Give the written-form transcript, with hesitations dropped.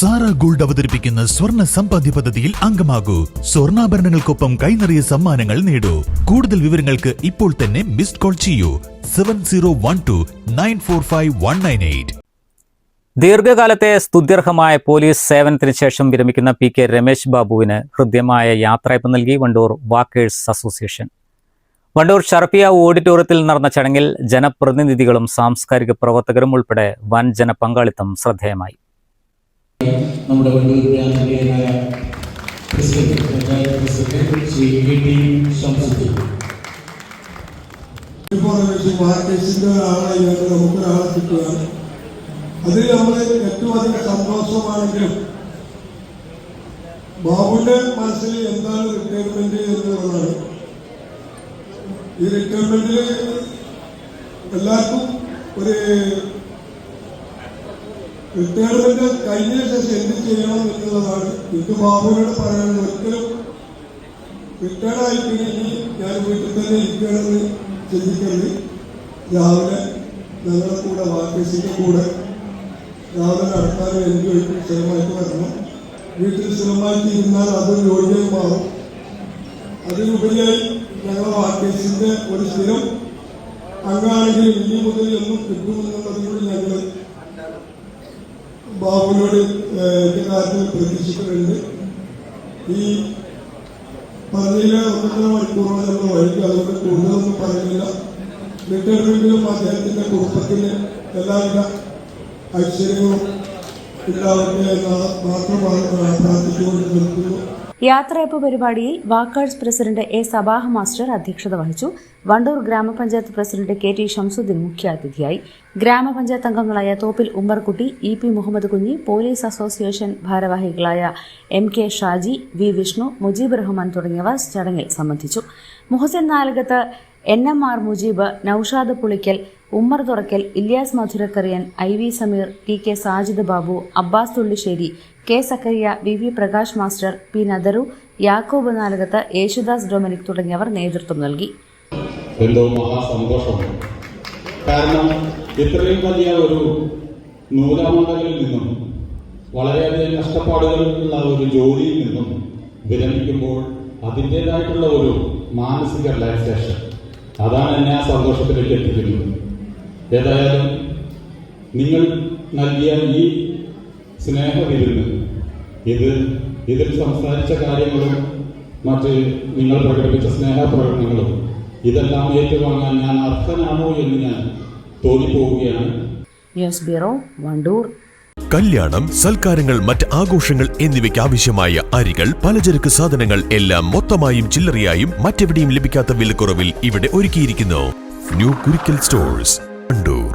Sara gold അവതരിപ്പിക്കുന്ന സ്വർണ്ണ സമ്പാദ്യ പദ്ധതിയിൽ അംഗമാകൂ. സ്വർണ്ണാഭരണങ്ങൾക്കൊപ്പം കൈനിറിയ സമ്മാനങ്ങൾ നേടൂ. കൂടുതൽ വിവരങ്ങൾക്ക് ഇപ്പോൾ തന്നെ മിസ്ഡ് കോൾ ചെയ്യൂ 7012945198. ദീർഘകാലത്തെ സ്തുത്യർഹമായ പോലീസ് സേവനത്തിന് ശേഷം വിരമിക്കുന്ന PK രമേശ് ബാബുവിന് ഹൃദ്യമായ യാത്രയപ്പ് നൽകി വണ്ടൂർ വാക്കേഴ്സ് അസോസിയേഷൻ. വണ്ടൂർ ഷർഫിയ ഓഡിറ്റോറിയത്തിൽ നടന്ന ചടങ്ങിൽ ജനപ്രതിനിധികളും സാംസ്കാരിക പ്രവർത്തകരും ഉൾപ്പെടെ വൻ ജനപങ്കാളിത്തം ശ്രദ്ധേയമായി. നമ്മുടെ വണ്ടൂർ ബ്രാഞ്ചിൻ്റെതായ പ്രസിഡന്റ് ശ്രീ VT ശംസുദ്ദീൻ നമുക്കൊരാളെ കിട്ടുകയാണ്. അതിൽ നമ്മൾ ഏറ്റവും അധികം സന്തോഷമാണെങ്കിലും ബാബുവിന്റെ മനസ്സിൽ എന്താണ് റിട്ടയർമെന്റ് എന്നുള്ളതാണ്. ഈ റിട്ടയർമെന്റിൽ എല്ലാവർക്കും ഒരു റിട്ടയർമെന്റ് കഴിഞ്ഞതിന് ശേഷം എന്ത് ചെയ്യണം എന്നുള്ളതാണ്. എനിക്ക് ബാബുവിനോട് പറയാനുള്ളത്, ഒരിക്കലും റിട്ടയർഡായിട്ട് ഇനി ഞാൻ വീട്ടിൽ തന്നെ ഇരിക്കണമെന്ന് ചിന്തിക്കരുത്. രാവിലെ ഞങ്ങളുടെ കൂടെ വാക്കേഴ്സിന്റെ കൂടെ രാവിലെ നടത്താനും എനിക്ക് സ്ഥിരമായിട്ട് വരണം. വീട്ടിൽ സ്ഥിരമായിട്ട് ഇരുന്നാൽ അതൊരു ജോലിയായി മാറും. അതിനുപരിയായി ഞങ്ങളുടെ വാക്കേഴ്സിന്റെ ഒരു സ്ഥിരം അംഗമാണെങ്കിൽ ഇനി മുതൽ ഒന്നും കിട്ടുമെന്നുള്ളതിലൂടെ ഞങ്ങൾ ബാബുവിനോട് എന്റെ കാര്യത്തിൽ പ്രതീക്ഷിക്കുന്നുണ്ട്. ഈ പറഞ്ഞില്ല 1.5 മണിക്കൂറോളം നമ്മൾ വഴിക്കും, അതുകൊണ്ട് കൂടുതലൊന്നും പറയുന്നില്ല. റിട്ടയർമെന്റിലും അദ്ദേഹത്തിന്റെ കുടുംബത്തിന് എല്ലാവിധ ഐശ്വര്യങ്ങളും ഉണ്ടാവട്ടെ എന്ന് മാത്രമാണ് പ്രാർത്ഥിച്ചുകൊണ്ട് നിർത്തുന്നു. യാത്രയപ്പ് പരിപാടിയിൽ walkers president A. Sabah master അധ്യക്ഷത വഹിച്ചു. വണ്ടൂർ ഗ്രാമപഞ്ചായത്ത് പ്രസിഡന്റ് KT ശംസുദ്ദീൻ മുഖ്യാതിഥിയായി. ഗ്രാമപഞ്ചായത്ത് അംഗങ്ങളായ Thoppil Ummerkutty, EP Muhammad Kunhi, police association ഭാരവാഹികളായ MK ഷാജി, V. വിഷ്ണു, മുജീബ് റഹ്മാൻ തുടങ്ങിയവർ ചടങ്ങിൽ സംബന്ധിച്ചു. Muhsin Nalakath, NMR Mujeeb, Naushad Pulikkal, Ummer തുറക്കൽ, Ilyas മധുരക്കറിയൻ, IV Sameer, TK Sajid Babu, Abbas Thullissery, K സക്കരിയ, VV പ്രകാശ് മാസ്റ്റർ, P നദറു, യാക്കോബ് നാലകത്ത്, യേശുദാസ് ഡൊമിനിക് തുടങ്ങിയവർ നേതൃത്വം നൽകി. എന്തോ മഹാസന്തോഷമാണ്. കാരണം ഇത്രയും വലിയ ഒരു നൂലാമണ്ഡലിൽ നിന്നും വളരെയധികം കഷ്ടപ്പാടുകളുള്ള ഒരു ജോലിയിൽ നിന്നും വിരമിക്കുമ്പോൾ അതിൻ്റെതായിട്ടുള്ള ഒരു മാനസിക റിലാക്സേഷൻ, അതാണ് എന്നെ ആ സന്തോഷത്തിലേക്ക് എത്തിക്കുന്നത്. ഏതായാലും നിങ്ങൾ നൽകിയ ഈ സ്നേഹവിരുന്ന്, ഇതിൽ സംസാരിച്ച കാര്യങ്ങളും മറ്റ് നിങ്ങൾ പ്രകടിപ്പിച്ച സ്നേഹപ്രകടനങ്ങളും ഇതെല്ലാം ഏറ്റുവാങ്ങാൻ ഞാൻ അർഹനാണോ എന്ന് ഞാൻ തോന്നിപ്പോവുകയാണ്. News bureau, Wandoor. കല്യാണം, സൽക്കാരങ്ങൾ, മറ്റ് ആഘോഷങ്ങൾ എന്നിവയ്ക്ക് ആവശ്യമായ അരികൾ, പലചരക്ക് സാധനങ്ങൾ എല്ലാം മൊത്തമായും ചില്ലറയായും മറ്റെവിടെയും ലഭിക്കാത്ത വിലക്കുറവിൽ ഇവിടെ ഒരുക്കിയിരിക്കുന്നു. New Kurikkal stores, Wandoor.